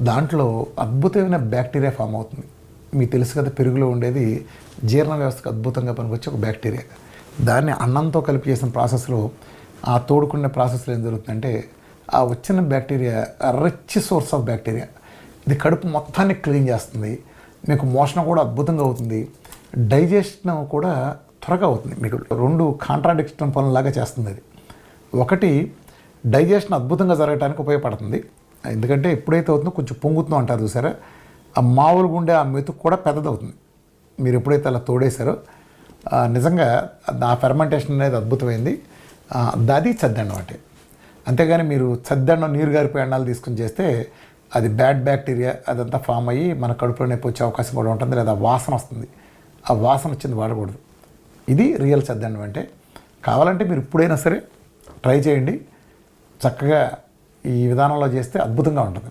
దాంట్లో అద్భుతమైన bacteria form అవుతుంది. మీకు తెలుసు కదా, పెరుగులో ఉండేది జీర్ణ వ్యవస్థకు అద్భుతంగా పనికొచ్చే ఒక బ్యాక్టీరియా. దాన్ని అన్నంతో కలిపి చేసిన ప్రాసెస్లో, ఆ తోడుకునే ప్రాసెస్లో ఏం జరుగుతుందంటే, ఆ వచ్చిన bacteria rich source of bacteria, ఇది కడుపు మొత్తాన్ని క్లీన్ చేస్తుంది. మీకు మోషన్ కూడా అద్భుతంగా అవుతుంది, డైజెషన్ కూడా త్వరగా అవుతుంది. మీకు రెండు కాంట్రాడిక్షన్ పనులాగా చేస్తుంది అది. ఒకటి, డైజెషన్ అద్భుతంగా జరగడానికి ఉపయోగపడుతుంది. ఎందుకంటే ఎప్పుడైతే అవుతుందో కొంచెం పొంగుతుందో అంటారు చూసారా, ఆ మామూలుగా ఉండే ఆ మెతుకు కూడా పెద్దదవుతుంది మీరు ఎప్పుడైతే అలా తోడేశారో. నిజంగా ఆ ఫెర్మెంటేషన్ అనేది అద్భుతమైంది. అది చద్దన్నం అంటే. అంతేగాని మీరు చద్దన్నం నీరు గారిపోయి అన్నాలు తీసుకుని చేస్తే అది బ్యాడ్ బ్యాక్టీరియా అదంతా ఫామ్ అయ్యి మన కడుపులో నొప్పి వచ్చే అవకాశం కూడా ఉంటుంది, లేదా వాసన వస్తుంది. ఆ వాసన వచ్చింది వాడకూడదు. ఇది రియల్ చద్దన్నం అంటే. కావాలంటే మీరు ఇప్పుడైనా సరే ట్రై చేయండి. చక్కగా ఈ విధానంలో చేస్తే అద్భుతంగా ఉంటుంది.